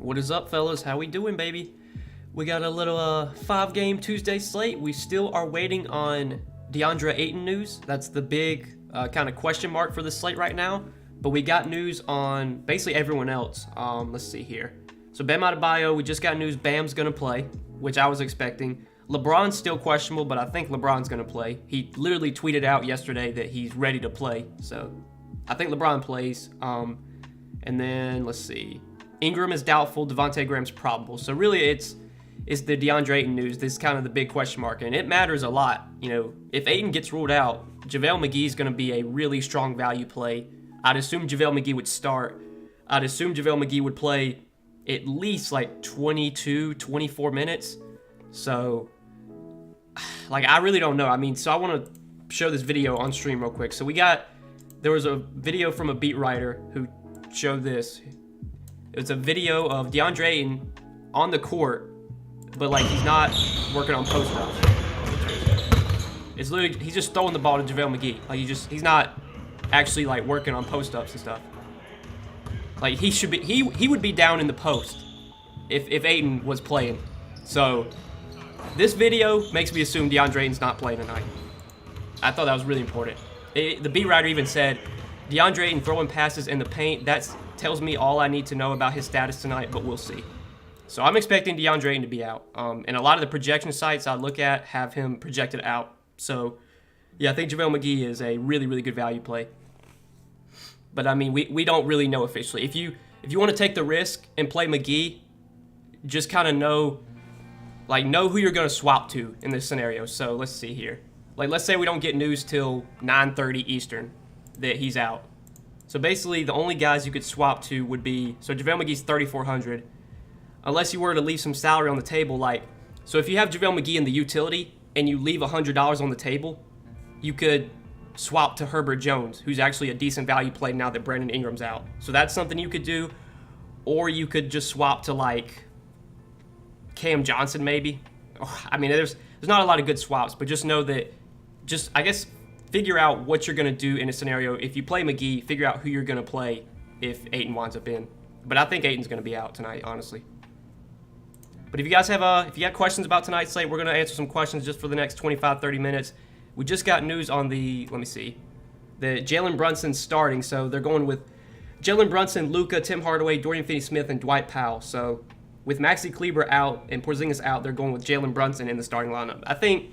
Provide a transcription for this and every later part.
What is up, fellas? How we doing, baby? We got a little 5-game Tuesday slate. We still are waiting on DeAndre Ayton news. That's the big kind of question mark for the slate right now. But we got news on basically everyone else. Let's see here. So Bam Adebayo, we just got news Bam's going to play, which I was expecting. LeBron's still questionable, but I think LeBron's going to play. He literally tweeted out yesterday that he's ready to play. So I think LeBron plays. And then, let's see. Ingram is doubtful. Devontae Graham's probable. So really, it's the DeAndre Ayton news. This is kind of the big question mark, and it matters a lot. You know, if Ayton gets ruled out, JaVale McGee is going to be a really strong value play. I'd assume JaVale McGee would start. I'd assume JaVale McGee would play at least like 22, 24 minutes. So, like, I really don't know. I mean, so I want to show this video on stream real quick. So there was a video from a beat writer who showed this. It's a video of DeAndre Ayton on the court, but like he's not working on post-ups. It's literally, he's just throwing the ball to JaVale McGee. Like he's not actually like working on post-ups and stuff. Like he would be down in the post if Ayton was playing. So this video makes me assume DeAndre Ayton's not playing tonight. I thought that was really important. The beat writer even said, DeAndre Ayton throwing passes in the paint, that tells me all I need to know about his status tonight, but we'll see. So I'm expecting DeAndre Ayton to be out. And a lot of the projection sites I look at have him projected out. So, yeah, I think JaVale McGee is a really, really good value play. But, I mean, we don't really know officially. If you want to take the risk and play McGee, just kind of know who you're going to swap to in this scenario. So, let's see here. Like, let's say we don't get news till 9:30 Eastern that he's out. So basically, the only guys you could swap to would be, so JaVale McGee's 3,400. Unless you were to leave some salary on the table, like, so if you have JaVale McGee in the utility and you leave $100 on the table, you could swap to Herbert Jones, who's actually a decent value play now that Brandon Ingram's out. So that's something you could do. Or you could just swap to, like, Cam Johnson maybe. I mean, there's not a lot of good swaps, but just know that, I guess, figure out what you're going to do in a scenario. If you play McGee, figure out who you're going to play if Ayton winds up in. But I think Ayton's going to be out tonight, honestly. But if you guys have if you got questions about tonight's slate, we're going to answer some questions just for the next 25, 30 minutes. We just got news on the Jalen Brunson's starting. So they're going with Jalen Brunson, Luka, Tim Hardaway, Dorian Finney-Smith, and Dwight Powell. So with Maxi Kleber out and Porzingis out, they're going with Jalen Brunson in the starting lineup. I think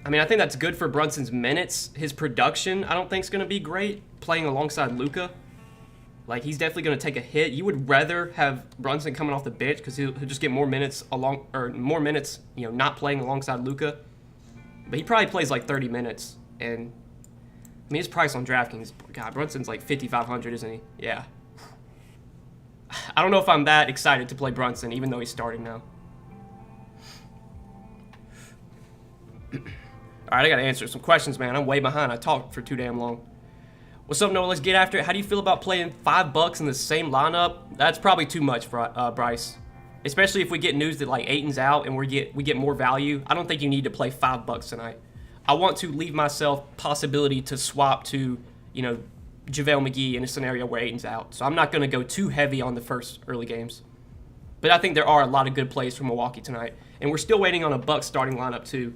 that's good for Brunson's minutes. His production, I don't think, is going to be great playing alongside Luka. Like, he's definitely going to take a hit. You would rather have Brunson coming off the bench because he'll just get more minutes not playing alongside Luka. But he probably plays like 30 minutes. And I mean, his price on DraftKings, God, Brunson's like 5,500, isn't he? Yeah. I don't know if I'm that excited to play Brunson, even though he's starting now. All right, I got to answer some questions, man. I'm way behind. I talked for too damn long. What's up, Noah? Let's get after it. How do you feel about playing $5 in the same lineup? That's probably too much for Bryce. Especially if we get news that, like, Ayton's out and we get more value. I don't think you need to play $5 tonight. I want to leave myself possibility to swap to, JaVale McGee in a scenario where Ayton's out. So I'm not going to go too heavy on the first early games. But I think there are a lot of good plays for Milwaukee tonight. And we're still waiting on a Bucks starting lineup, too.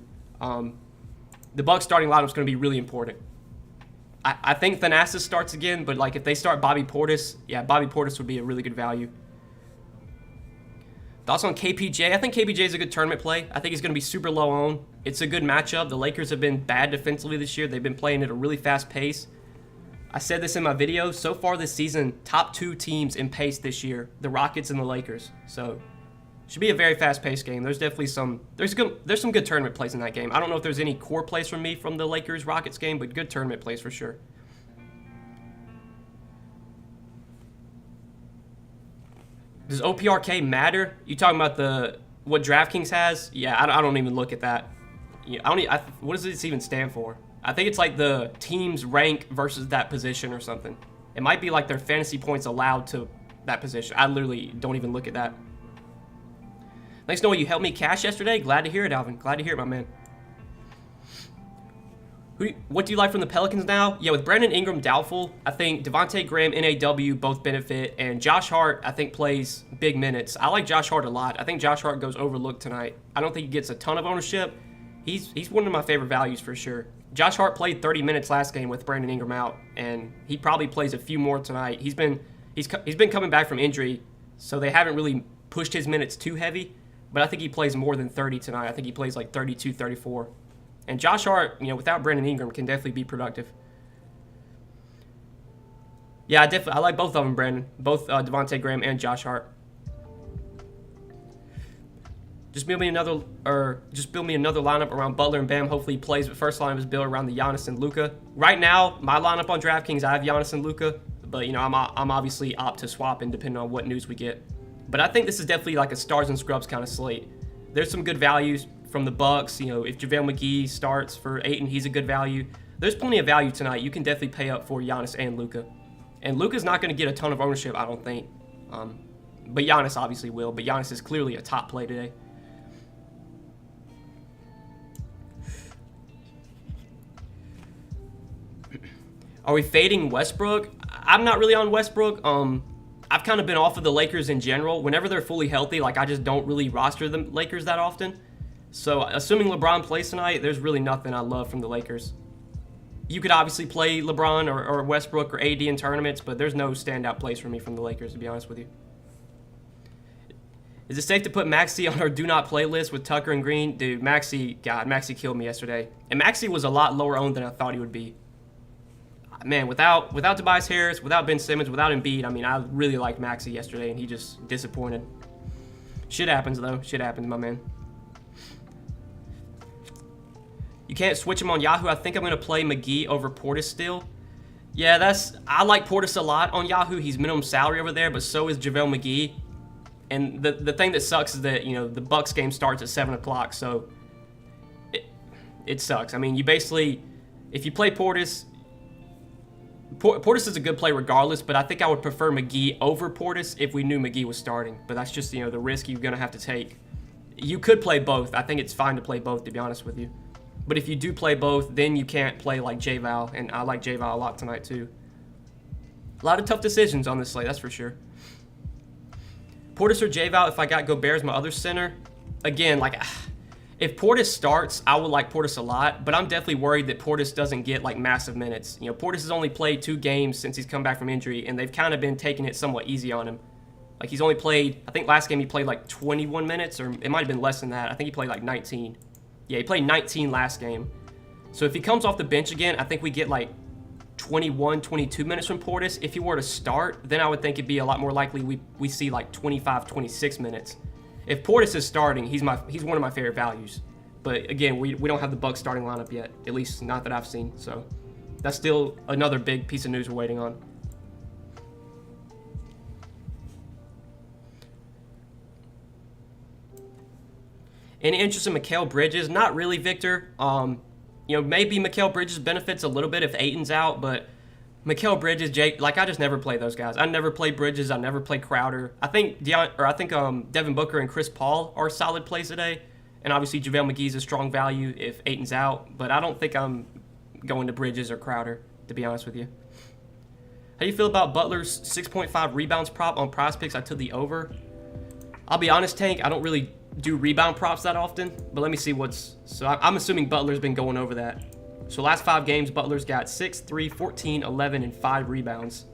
The Bucks starting lineup is going to be really important. I think Thanasis starts again, but like if they start Bobby Portis, yeah, Bobby Portis would be a really good value. Thoughts on KPJ? I think KPJ is a good tournament play. I think he's going to be super low owned. It's a good matchup. The Lakers have been bad defensively this year. They've been playing at a really fast pace. I said this in my video. So far this season, top 2 teams in pace this year, the Rockets and the Lakers. So should be a very fast-paced game. There's definitely some good tournament plays in that game. I don't know if there's any core plays from me from the Lakers-Rockets game, but good tournament plays for sure. Does OPRK matter? You talking about what DraftKings has? Yeah, I don't even look at that. Yeah, what does this even stand for? I think it's like the team's rank versus that position or something. It might be like their fantasy points allowed to that position. I literally don't even look at that. Thanks, Noah. You helped me cash yesterday. Glad to hear it, Alvin. Glad to hear it, my man. What do you like from the Pelicans now? Yeah, with Brandon Ingram doubtful, I think Devontae Graham, NAW both benefit, and Josh Hart I think plays big minutes. I like Josh Hart a lot. I think Josh Hart goes overlooked tonight. I don't think he gets a ton of ownership. He's one of my favorite values for sure. Josh Hart played 30 minutes last game with Brandon Ingram out, and he probably plays a few more tonight. He's been coming back from injury, so they haven't really pushed his minutes too heavy, but I think he plays more than 30 tonight. I think he plays like 32, 34. And Josh Hart, without Brandon Ingram, can definitely be productive. Yeah, I like both of them, Brandon. Both Devontae Graham and Josh Hart. Just build me another lineup around Butler and Bam. Hopefully he plays, but first lineup is built around the Giannis and Luka. Right now, my lineup on DraftKings, I have Giannis and Luka, but I'm obviously opt to swap in depending on what news we get. But I think this is definitely like a stars and scrubs kind of slate. There's some good values from the Bucks. If JaVale McGee starts for Ayton, he's a good value. There's plenty of value tonight. You can definitely pay up for Giannis and Luka. And Luka's not going to get a ton of ownership, I don't think. But Giannis obviously will. But Giannis is clearly a top play today. Are we fading Westbrook? I'm not really on Westbrook. I've kind of been off of the Lakers in general. Whenever they're fully healthy, I just don't really roster the Lakers that often. So assuming LeBron plays tonight, there's really nothing I love from the Lakers. You could obviously play LeBron or Westbrook or AD in tournaments, but there's no standout plays for me from the Lakers, to be honest with you. Is it safe to put Maxey on our do not play list with Tucker and Green? Dude, Maxey killed me yesterday. And Maxey was a lot lower owned than I thought he would be. Man, without Tobias Harris, without Ben Simmons, without Embiid, I really liked Maxey yesterday, and he just disappointed. Shit happens, though. Shit happens, my man. You can't switch him on Yahoo. I think I'm going to play McGee over Portis still. Yeah, I like Portis a lot on Yahoo. He's minimum salary over there, but so is JaVale McGee. And the thing that sucks is that, the Bucks game starts at 7 o'clock, so it sucks. You basically, if you play Portis is a good play regardless, but I think I would prefer McGee over Portis if we knew McGee was starting. But that's just, the risk you're going to have to take. You could play both. I think it's fine to play both, to be honest with you. But if you do play both, then you can't play like J-Val, and I like J-Val a lot tonight too. A lot of tough decisions on this slate, that's for sure. Portis or J-Val if I got Gobert as my other center. Again, if Portis starts, I would like Portis a lot, but I'm definitely worried that Portis doesn't get massive minutes. Portis has only played 2 games since he's come back from injury, and they've kind of been taking it somewhat easy on him. He's only played, I think last game he played 21 minutes, or it might have been less than that. I think he played 19. Yeah, he played 19 last game. So if he comes off the bench again, I think we get 21, 22 minutes from Portis. If he were to start, then I would think it'd be a lot more likely we see 25, 26 minutes. If Portis is starting, he's one of my favorite values. But again, we don't have the Bucks starting lineup yet, at least not that I've seen. So that's still another big piece of news we're waiting on. Any interest in Mikal Bridges? Not really, Victor. Maybe Mikal Bridges benefits a little bit if Ayton's out, but Mikal Bridges, Jake, I just never play those guys. I never play Bridges. I never play Crowder. I think Devin Booker and Chris Paul are solid plays today, and obviously JaVale McGee's a strong value if Ayton's out. But I don't think I'm going to Bridges or Crowder, to be honest with you. How do you feel about Butler's 6.5 rebounds prop on Prize Picks? I took the over. I'll be honest, Tank, I don't really do rebound props that often, but let me see I'm assuming Butler's been going over that. So last 5 games, Butler's got 6, 3, 14, 11, and 5 rebounds.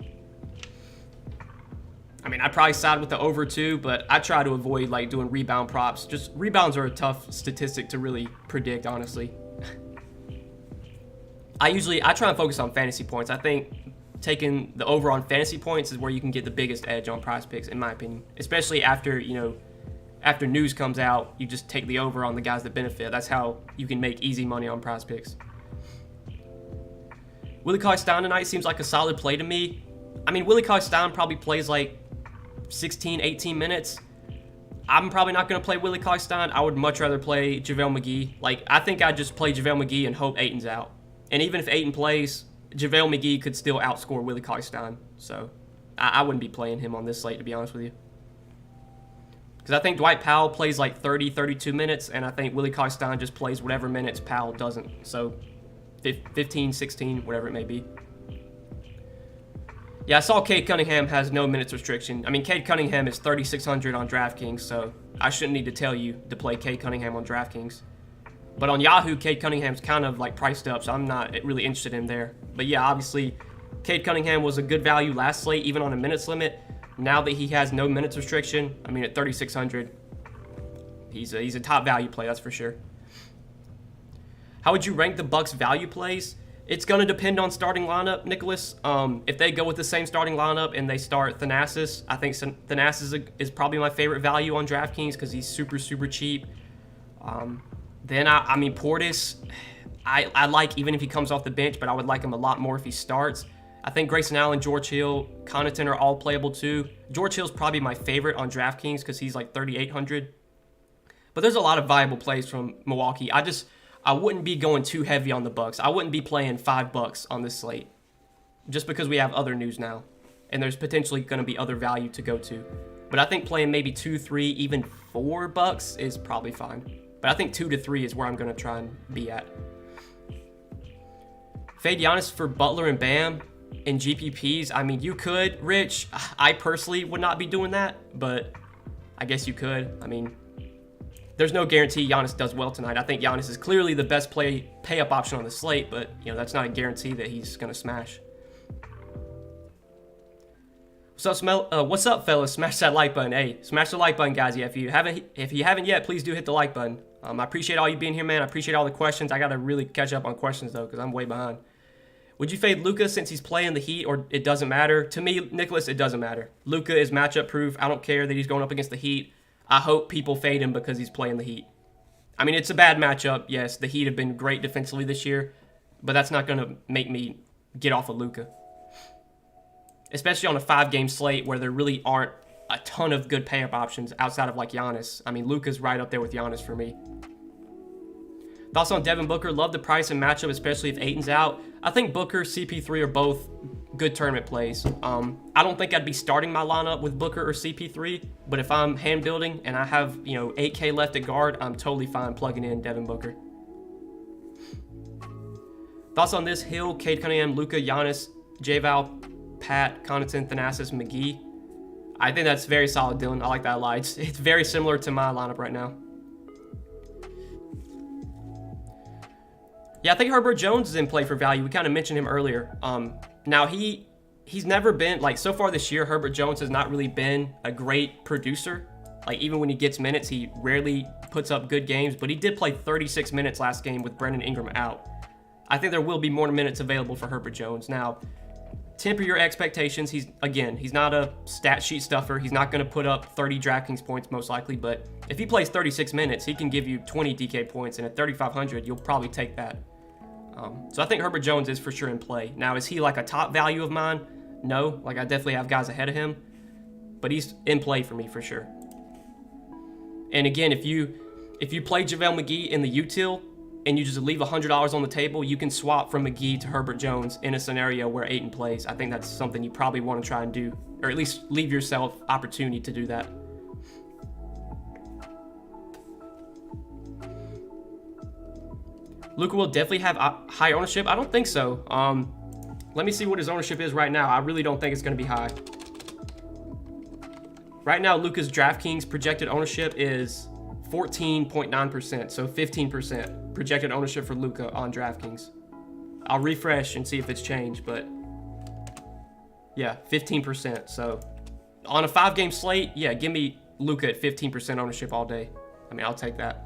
I'd probably side with the over too, but I try to avoid doing rebound props. Just rebounds are a tough statistic to really predict, honestly. I try and focus on fantasy points. I think taking the over on fantasy points is where you can get the biggest edge on Prize Picks, in my opinion. Especially after news comes out, you just take the over on the guys that benefit. That's how you can make easy money on Prize Picks. Willie Cauley-Stein tonight seems like a solid play to me. Willie Cauley-Stein probably plays 16, 18 minutes. I'm probably not going to play Willie Cauley-Stein. I would much rather play JaVale McGee. I think I'd just play JaVale McGee and hope Ayton's out. And even if Ayton plays, JaVale McGee could still outscore Willie Cauley-Stein. So I wouldn't be playing him on this slate, to be honest with you. Because I think Dwight Powell plays 30, 32 minutes, and I think Willie Cauley-Stein just plays whatever minutes Powell doesn't. So 15, 16, whatever it may be. Yeah, I saw Cade Cunningham has no minutes restriction. I mean, Cade Cunningham is 3,600 on DraftKings, so I shouldn't need to tell you to play Cade Cunningham on DraftKings. But on Yahoo, Cade Cunningham's kind of like priced up, so I'm not really interested in there. But yeah, obviously, Cade Cunningham was a good value last slate, even on a minutes limit. Now that he has no minutes restriction, I mean, at 3,600, he's a top value play, that's for sure. How would you rank the Bucks value plays? It's going to depend on starting lineup, Nicholas. If they go with the same starting lineup and they start Thanasis, I think Thanasis is probably my favorite value on DraftKings because he's super, super cheap. Then, I mean, Portis, I like even if he comes off the bench, but I would like him a lot more if he starts. I think Grayson Allen, George Hill, Connaughton are all playable too. George Hill's probably my favorite on DraftKings because he's like 3,800. But there's a lot of viable plays from Milwaukee. I wouldn't be going too heavy on the Bucks. I wouldn't be playing $5 on this slate just because we have other news now. And there's potentially going to be other value to go to. But I think playing maybe 2, 3, even $4 is probably fine. But I think 2 to 3 is where I'm going to try and be at. Fade Giannis for Butler and Bam in GPPs. I mean, you could, Rich. I personally would not be doing that, but I guess you could. I mean, there's no guarantee Giannis does well tonight. I think Giannis is clearly the best pay-up option on the slate, but that's not a guarantee that he's going to smash. What's up, fellas? Smash that like button. Hey, smash the like button, guys. Yeah, if you haven't yet, please do hit the like button. I appreciate all you being here, man. I appreciate all the questions. I got to really catch up on questions, though, because I'm way behind. Would you fade Luka since he's playing the Heat, or it doesn't matter? To me, Nicholas, it doesn't matter. Luka is matchup proof. I don't care that he's going up against the Heat. I hope people fade him because he's playing the Heat. I mean, it's a bad matchup. Yes, the Heat have been great defensively this year, but that's not going to make me get off of Luka. Especially on a 5-game slate where there really aren't a ton of good pay-up options outside of like Giannis. I mean, Luka's right up there with Giannis for me. Thoughts on Devin Booker? Love the price and matchup, especially if Ayton's out. I think Booker, CP3 are both good tournament plays. I don't think I'd be starting my lineup with Booker or CP3, but if I'm hand building and I have 8K left at guard, I'm totally fine plugging in Devin Booker. Thoughts on this? Hill, Cade Cunningham, Luka, Giannis, J-Val, Pat, Connaughton, Thanasis, McGee. I think that's very solid, Dylan. I like that a lot. It's very similar to my lineup right now. Yeah, I think Herbert Jones is in play for value. We kind of mentioned him earlier. Now, he's never been, like, so far this year, Herbert Jones has not really been a great producer. Like, even when he gets minutes, he rarely puts up good games, but he did play 36 minutes last game with Brandon Ingram out. I think there will be more minutes available for Herbert Jones. Now, temper your expectations. He's not a stat sheet stuffer. He's not going to put up 30 DraftKings points most likely, but if he plays 36 minutes, he can give you 20 DK points, and at 3,500, you'll probably take that. So I think Herbert Jones is for sure in play. Now, is he like a top value of mine? No. Like, I definitely have guys ahead of him, but he's in play for me for sure. And again, if you play JaVale McGee in the util and you just leave $100 on the table, you can swap from McGee to Herbert Jones in a scenario where Ayton plays. I think that's something you probably want to try and do, or at least leave yourself opportunity to do that. Luka will definitely have high ownership. I don't think so. Let me see what his ownership is right now. I really don't think it's going to be high. Right now, Luka's DraftKings projected ownership is 14.9%, so 15% projected ownership for Luka on DraftKings. I'll refresh and see if it's changed, but yeah, 15%. So on a 5-game slate, yeah, give me Luka at 15% ownership all day. I mean, I'll take that,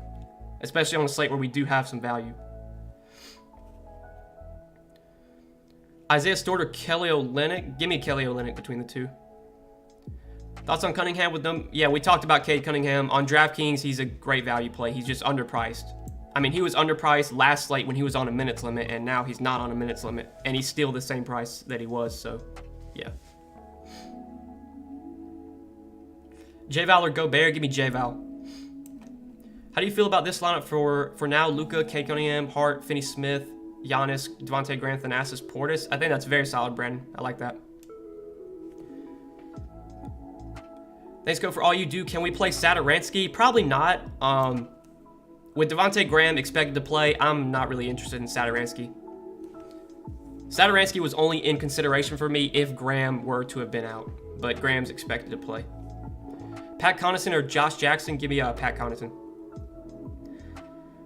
especially on a slate where we do have some value. Isaiah Stewart or Kelly Olynyk? Give me Kelly Olynyk between the two. Thoughts on Cunningham with them? Yeah, we talked about Cade Cunningham. On DraftKings, he's a great value play. He's just underpriced. I mean, he was underpriced last slate when he was on a minutes limit, and now he's not on a minutes limit, and he's still the same price that he was, so yeah. J-Val or Gobert? Give me J-Val. How do you feel about this lineup for now? Luka, Cade Cunningham, Hart, Finney-Smith, Giannis, Devontae Graham, Thanasis, Portis. I think that's very solid, Brandon. I like that. Thanks, Go, for all you do. Can we play Satoransky? Probably not. With Devontae Graham expected to play, I'm not really interested in Satoransky. Satoransky was only in consideration for me if Graham were to have been out, but Graham's expected to play. Pat Connaughton or Josh Jackson? Give me Pat Connaughton.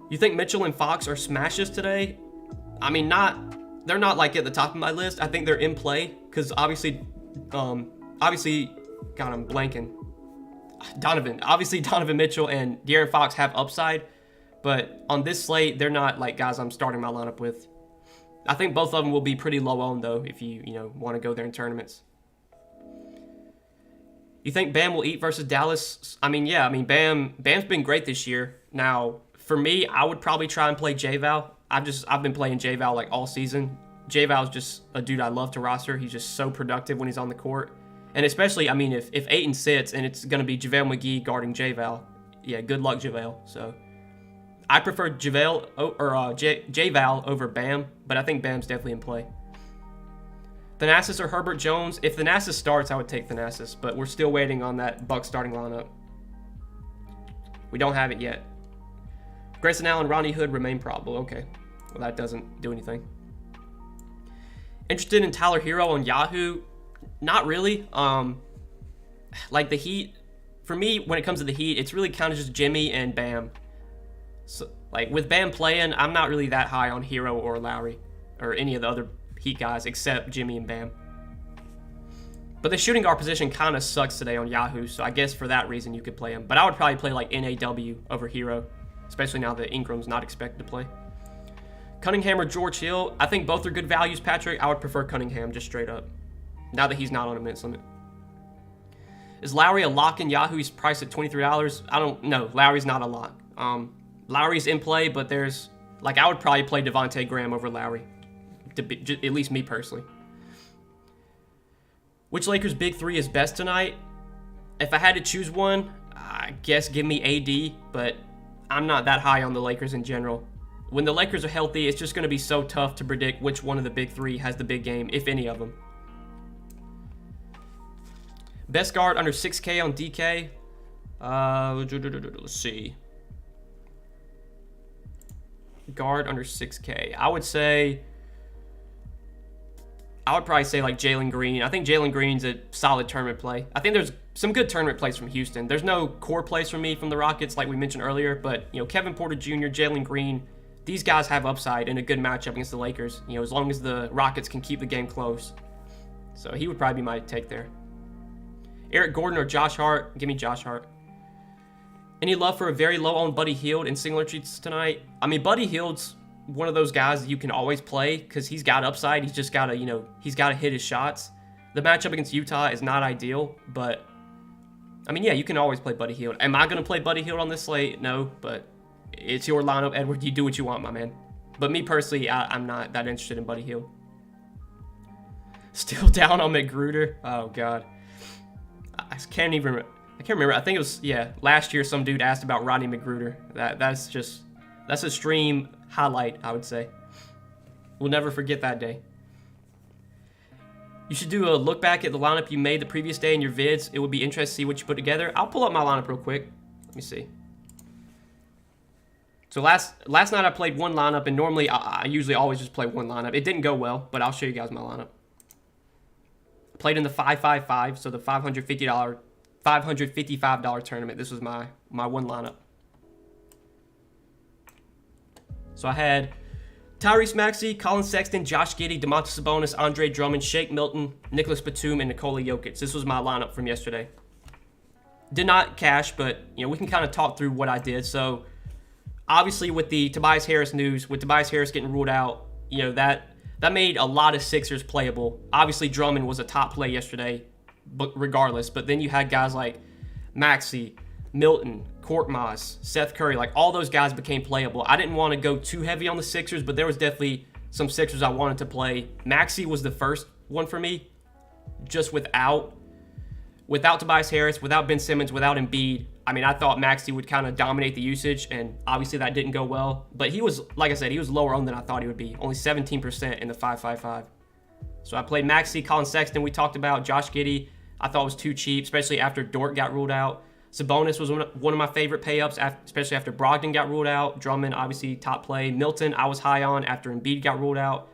You think Mitchell and Fox are smashes today? I mean, they're not like at the top of my list. I think they're in play because obviously, God, I'm blanking. Obviously Donovan Mitchell and De'Aaron Fox have upside, but on this slate, they're not like guys I'm starting my lineup with. I think both of them will be pretty low owned though if you want to go there in tournaments. You think Bam will eat versus Dallas? I mean, yeah. I mean, Bam's been great this year. Now, for me, I would probably try and play J-Val. I've been playing J-Val like all season. J-Val's just a dude I love to roster. He's just so productive when he's on the court. And especially, I mean, if Ayton sits and it's going to be JaVale McGee guarding J-Val, yeah, good luck, JaVale. So I prefer J-Val over Bam, but I think Bam's definitely in play. Thanasis or Herbert Jones? If Thanasis starts, I would take Thanasis, but we're still waiting on that Bucks starting lineup. We don't have it yet. Grayson Allen, Ronnie Hood remain probable. Okay, well that doesn't do anything. Interested in Tyler Hero on Yahoo? Not really. Like the Heat, for me, when it comes to the Heat, it's really kind of just Jimmy and Bam. So, like with Bam playing, I'm not really that high on Hero or Lowry or any of the other Heat guys except Jimmy and Bam. But the shooting guard position kind of sucks today on Yahoo, so I guess for that reason you could play him. But I would probably play like NAW over Hero, especially now that Ingram's not expected to play. Cunningham or George Hill? I think both are good values, Patrick. I would prefer Cunningham just straight up, now that he's not on a minutes limit. Is Lowry a lock in Yahoo? He's priced at $23. I don't know. Lowry's not a lock. Lowry's in play, but there's like I would probably play Devontae Graham over Lowry, at least me personally. Which Lakers big three is best tonight? If I had to choose one, I guess give me AD, but I'm not that high on the Lakers in general. When the Lakers are healthy, it's just going to be so tough to predict which one of the big three has the big game, if any of them. Best guard under 6K on DK? Let's see. Guard under 6K. I would probably say like Jalen Green. I think Jalen Green's a solid tournament play. I think there's some good tournament plays from Houston. There's no core plays from me from the Rockets like we mentioned earlier, but Kevin Porter Jr., Jalen Green, these guys have upside in a good matchup against the Lakers, as long as the Rockets can keep the game close. So he would probably be my take there. Eric Gordon or Josh Hart? Give me Josh Hart. Any love for a very low-owned Buddy Hield in singular treats tonight? I mean, Buddy Hield's one of those guys that you can always play because he's got upside. He's just got to, he's got to hit his shots. The matchup against Utah is not ideal, but I mean, yeah, you can always play Buddy Hield. Am I going to play Buddy Hield on this slate? No, but it's your lineup, Edward. You do what you want, my man. But me personally, I'm not that interested in Buddy Hield. Still down on McGruder? Oh, God. I can't remember. I think it was, last year some dude asked about Rodney McGruder. That's a stream highlight, I would say. We'll never forget that day. You should do a look back at the lineup you made the previous day in your vids. It would be interesting to see what you put together. I'll pull up my lineup real quick. Let me see. So last night I played one lineup, and normally I usually always just play one lineup. It didn't go well, but I'll show you guys my lineup. I played in the 555, so the $555 tournament. This was my one lineup. So I had Tyrese Maxey, Colin Sexton, Josh Giddey, Domantas Sabonis, Andre Drummond, Shake Milton, Nicholas Batum, and Nikola Jokic. This was my lineup from yesterday. Did not cash, but we can kind of talk through what I did. So obviously with the Tobias Harris news, with Tobias Harris getting ruled out, that made a lot of Sixers playable. Obviously Drummond was a top play yesterday, but regardless. But then you had guys like Maxey, Milton, Korkmaz, Seth Curry, like all those guys became playable. I didn't want to go too heavy on the Sixers, but there was definitely some Sixers I wanted to play. Maxey was the first one for me, just without Tobias Harris, without Ben Simmons, without Embiid. I mean, I thought Maxey would kind of dominate the usage, and obviously that didn't go well. But he was, like I said, he was lower owned than I thought he would be, only 17% in the 555. So I played Maxey, Colin Sexton, we talked about. Josh Giddey, I thought was too cheap, especially after Dort got ruled out. Sabonis was one of my favorite pay-ups, especially after Brogdon got ruled out. Drummond, obviously, top play. Milton, I was high on after Embiid got ruled out.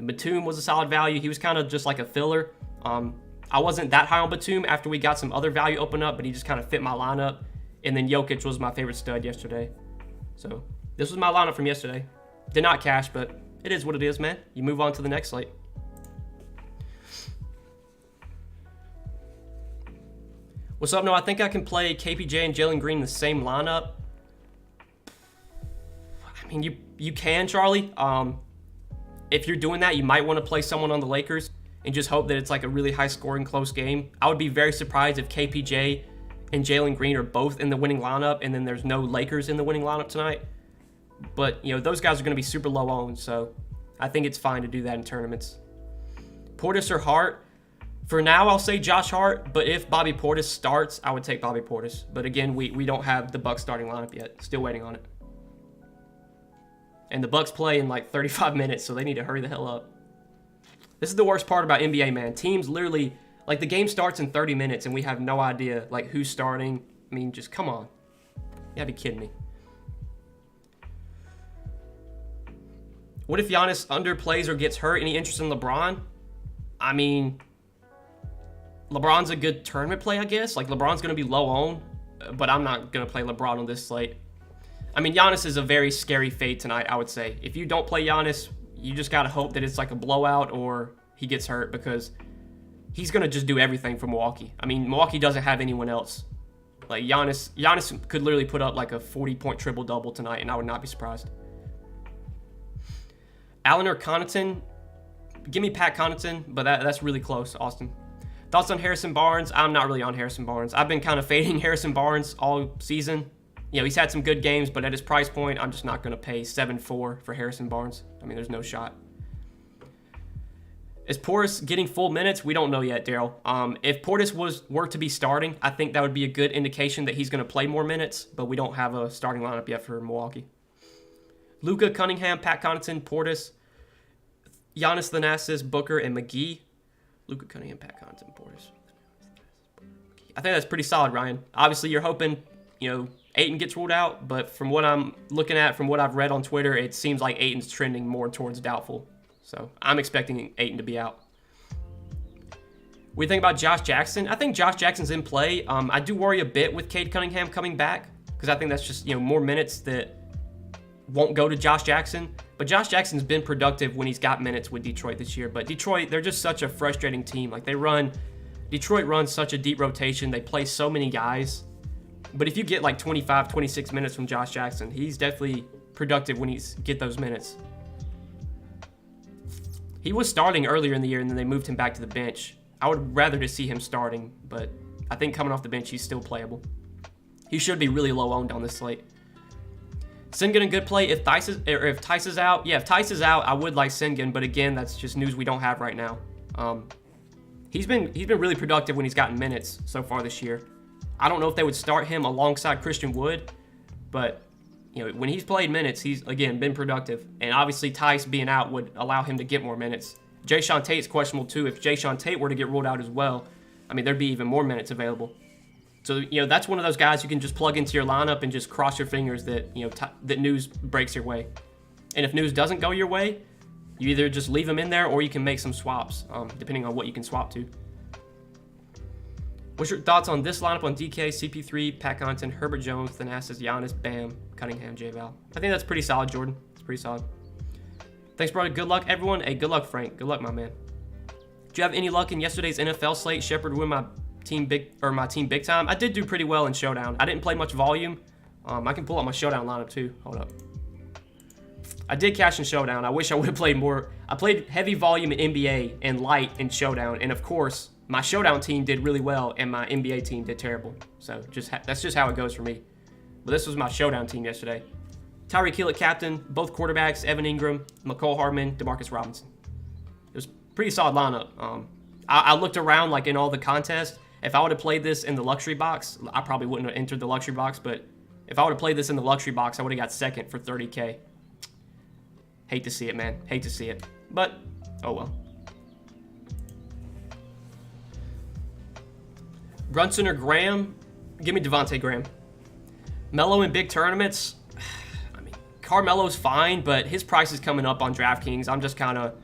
Batum was a solid value. He was kind of just like a filler. I wasn't that high on Batum after we got some other value open up, but he just kind of fit my lineup. And then Jokic was my favorite stud yesterday. So this was my lineup from yesterday. Did not cash, but it is what it is, man. You move on to the next slate. What's up? No, I think I can play KPJ and Jalen Green in the same lineup. I mean, you can, Charlie. If you're doing that, you might want to play someone on the Lakers and just hope that it's like a really high-scoring, close game. I would be very surprised if KPJ and Jalen Green are both in the winning lineup and then there's no Lakers in the winning lineup tonight. But, you know, those guys are going to be super low owned, so I think it's fine to do that in tournaments. Portis or Hart? For now, I'll say Josh Hart, but if Bobby Portis starts, I would take Bobby Portis. But again, we don't have the Bucks starting lineup yet. Still waiting on it. And the Bucks play in like 35 minutes, so they need to hurry the hell up. This is the worst part about NBA, man. Teams literally, like the game starts in 30 minutes and we have no idea like who's starting. I mean, just come on. You gotta be kidding me. What if Giannis underplays or gets hurt? Any interest in LeBron? I mean, LeBron's a good tournament play, I guess. Like, LeBron's going to be low owned, but I'm not going to play LeBron on this slate. I mean, Giannis is a very scary fade tonight, I would say. If you don't play Giannis, you just got to hope that it's like a blowout or he gets hurt because he's going to just do everything for Milwaukee. I mean, Milwaukee doesn't have anyone else. Like, Giannis could literally put up like a 40-point triple-double tonight, and I would not be surprised. Allen or Connaughton? Give me Pat Connaughton, but that's really close, Austin. Thoughts on Harrison Barnes? I'm not really on Harrison Barnes. I've been kind of fading Harrison Barnes all season. You know, he's had some good games, but at his price point, I'm just not going to pay 7-4 for Harrison Barnes. I mean, there's no shot. Is Portis getting full minutes? We don't know yet, Daryl. If Portis were to be starting, I think that would be a good indication that he's going to play more minutes, but we don't have a starting lineup yet for Milwaukee. Luka, Cunningham, Pat Connaughton, Portis, Giannis, Thanasis, Booker, and McGee. Luka, Cunningham, Pat Connaughton, Portis. I think that's pretty solid, Ryan. Obviously, you're hoping, you know, Ayton gets ruled out, but from what I'm looking at, from what I've read on Twitter, it seems like Ayton's trending more towards doubtful. So I'm expecting Ayton to be out. What do you think about Josh Jackson? I think Josh Jackson's in play. I do worry a bit with Cade Cunningham coming back because I think that's just, you know, more minutes that won't go to Josh Jackson. But Josh Jackson's been productive when he's got minutes with Detroit this year. But Detroit, they're just such a frustrating team. Like Detroit runs such a deep rotation. They play so many guys. But if you get like 25, 26 minutes from Josh Jackson, he's definitely productive when he's get those minutes. He was starting earlier in the year and then they moved him back to the bench. I would rather to see him starting, but I think coming off the bench, he's still playable. He should be really low owned on this slate. Sengun a good play if Tice is out. Yeah, if Tice is out, I would like Sengun, but again, that's just news we don't have right now. He's been really productive when he's gotten minutes so far this year. I don't know if they would start him alongside Christian Wood, but you know, when he's played minutes, he's again been productive. And obviously Tice being out would allow him to get more minutes. Jayshawn Tate's questionable too. If Jayshawn Tate were to get ruled out as well, I mean, there'd be even more minutes available. So, you know, that's one of those guys you can just plug into your lineup and just cross your fingers that, you know, that news breaks your way. And if news doesn't go your way, you either just leave him in there or you can make some swaps, depending on what you can swap to. What's your thoughts on this lineup on DK, CP3, Pat Connaughton, Herbert Jones, Thanasis, Giannis, Bam, Cunningham, J-Val? I think that's pretty solid, Jordan. It's pretty solid. Thanks, brother. Good luck, everyone. Hey, good luck, Frank. Good luck, my man. Did you have any luck in yesterday's NFL slate? Shepard win my team big time. I did do pretty well in Showdown. I didn't play much volume. I can pull up my Showdown lineup too. Hold up. I did cash in Showdown. I wish I would have played more. I played heavy volume in NBA and light in Showdown, and of course, my Showdown team did really well, and my NBA team did terrible. So that's just how it goes for me. But this was my Showdown team yesterday. Tyreek Hill at captain, both quarterbacks, Evan Ingram, McCole Hardman, Demarcus Robinson. It was a pretty solid lineup. I looked around like in all the contests. If I would have played this in the luxury box, I probably wouldn't have entered the luxury box, but if I would have played this in the luxury box, I would have got second for 30K. Hate to see it, man. Hate to see it. But, oh well. Brunson or Graham? Give me Devontae Graham. Melo in big tournaments? I mean, Carmelo's fine, but his price is coming up on DraftKings. I'm just kind of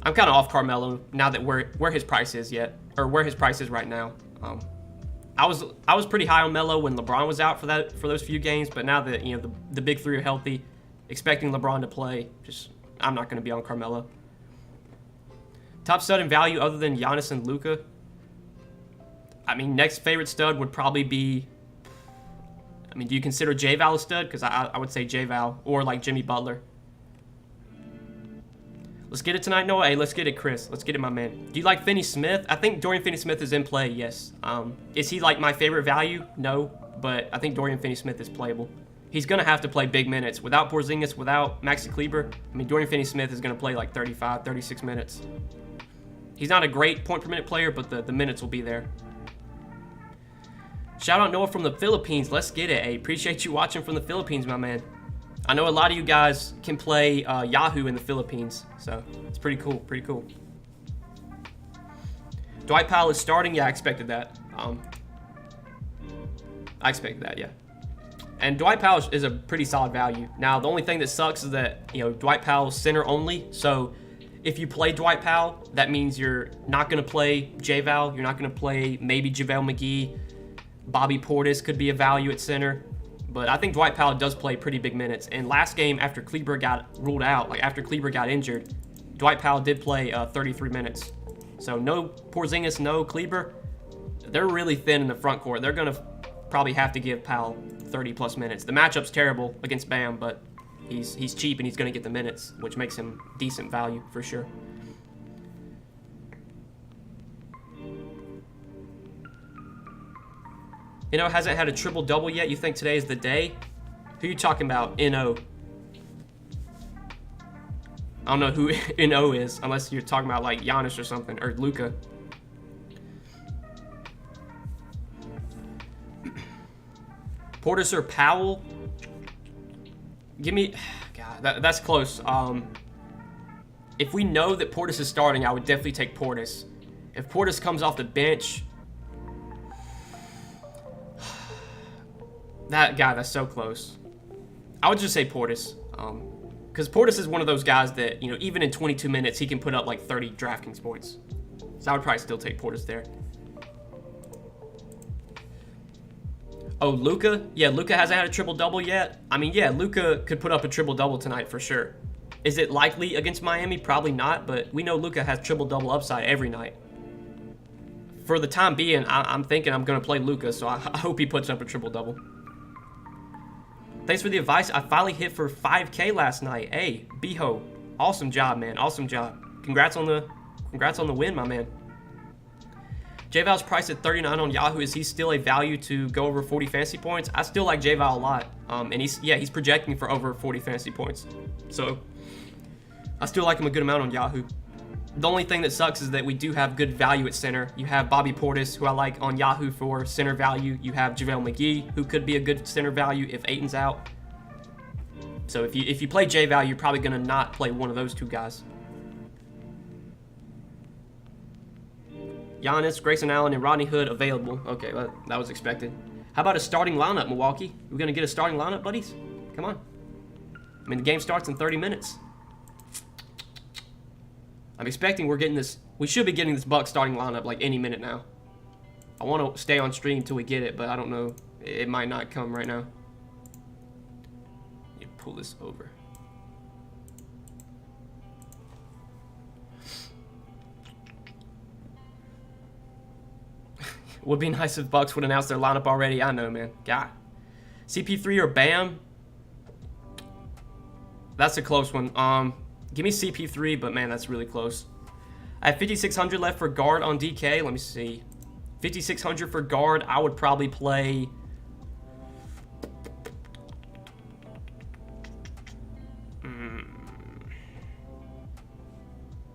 I'm kind of off Carmelo now that where his price is yet, or where his price is right now. I was pretty high on Melo when LeBron was out for those few games, but now that the big three are healthy, expecting LeBron to play, I'm not going to be on Carmelo. Top stud in value other than Giannis and Luka. I mean, next favorite stud would probably be. I mean, do you consider J-Val a stud? Because I would say J-Val or like Jimmy Butler. Let's get it tonight, Noah. Hey, let's get it, Chris. Let's get it, my man. Do you like Finney-Smith? I think Dorian Finney-Smith is in play, yes. Is he like my favorite value? No, but I think Dorian Finney-Smith is playable. He's going to have to play big minutes. Without Porzingis, without Maxi Kleber, I mean, Dorian Finney-Smith is going to play like 35, 36 minutes. He's not a great point per minute player, but the minutes will be there. Shout out Noah from the Philippines. Let's get it. Hey, appreciate you watching from the Philippines, my man. I know a lot of you guys can play Yahoo in the Philippines, so it's pretty cool, pretty cool. Dwight Powell is starting. Yeah, I expected that. I expected that, yeah. And Dwight Powell is a pretty solid value. Now, the only thing that sucks is that, Dwight Powell's center only, so if you play Dwight Powell, that means you're not going to play J-Val, you're not going to play maybe JaVale McGee. Bobby Portis could be a value at center. But I think Dwight Powell does play pretty big minutes. And last game, after Kleber got ruled out, like after Kleber got injured, Dwight Powell did play 33 minutes. So no Porzingis, no Kleber. They're really thin in the front court. They're going to probably have to give Powell 30-plus minutes. The matchup's terrible against Bam, but he's cheap and he's going to get the minutes, which makes him decent value for sure. Hasn't had a triple-double yet. You think today is the day? Who you talking about, N.O.? I don't know who N.O. is, unless you're talking about, like, Giannis or something, or Luka. Portis or Powell? Give me... God, that's close. If we know that Portis is starting, I would definitely take Portis. If Portis comes off the bench... That's so close. I would just say Portis. Because Portis is one of those guys that, even in 22 minutes, he can put up like 30 DraftKings points. So I would probably still take Portis there. Oh, Luka? Yeah, Luka hasn't had a triple-double yet. I mean, yeah, Luka could put up a triple-double tonight for sure. Is it likely against Miami? Probably not, but we know Luka has triple-double upside every night. For the time being, I'm thinking I'm going to play Luka, so I hope he puts up a triple-double. Thanks for the advice. I finally hit for 5K last night. Hey, Beho, awesome job, man. Awesome job. Congrats on the win, my man. J-Val's priced at 39 on Yahoo. Is he still a value to go over 40 fantasy points? I still like J-Val a lot. And he's projecting for over 40 fantasy points. So I still like him a good amount on Yahoo. The only thing that sucks is that we do have good value at center. You have Bobby Portis, who I like on Yahoo for center value. You have JaVale McGee, who could be a good center value if Ayton's out. So if you play J-Val, you're probably going to not play one of those two guys. Giannis, Grayson Allen, and Rodney Hood available. Okay, well, that was expected. How about a starting lineup, Milwaukee? We're going to get a starting lineup, buddies? Come on. I mean, the game starts in 30 minutes. I'm expecting we should be getting this Bucks starting lineup like any minute now. I want to stay on stream until we get it, but I don't know. It might not come right now. You pull this over. Would be nice if Bucks would announce their lineup already. I know, man. God. CP3 or Bam? That's a close one. Give me CP3, but man, that's really close. I have 5,600 left for guard on DK. Let me see. 5,600 for guard. I would probably play...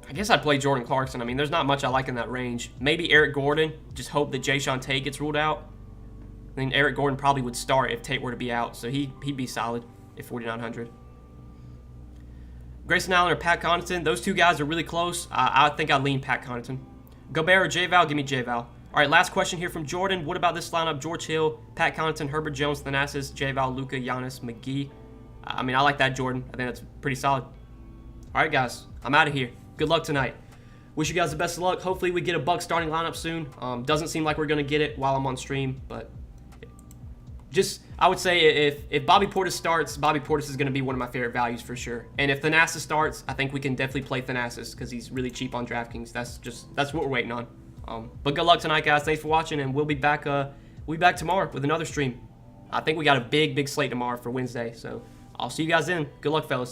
I guess I'd play Jordan Clarkson. I mean, there's not much I like in that range. Maybe Eric Gordon. Just hope that Jayshawn Tate gets ruled out. I mean, Eric Gordon probably would start if Tate were to be out, so he'd be solid at 4,900. Grayson Allen or Pat Connaughton, those two guys are really close. I think I'd lean Pat Connaughton. Gobert or J-Val? Give me J-Val. All right, last question here from Jordan. What about this lineup? George Hill, Pat Connaughton, Herbert Jones, Thanasis, J-Val, Luka, Giannis, McGee. I mean, I like that, Jordan. I think that's pretty solid. All right, guys, I'm out of here. good luck tonight. Wish you guys the best of luck. Hopefully we get a Buck starting lineup soon. Doesn't seem like we're going to get it while I'm on stream, but just, I would say if Bobby Portis starts, Bobby Portis is going to be one of my favorite values for sure. And if Thanasis starts, I think we can definitely play Thanasis because he's really cheap on DraftKings. That's what we're waiting on. But good luck tonight, guys. Thanks for watching, and we'll be back tomorrow with another stream. I think we got a big slate tomorrow for Wednesday, so I'll see you guys then. Good luck, fellas.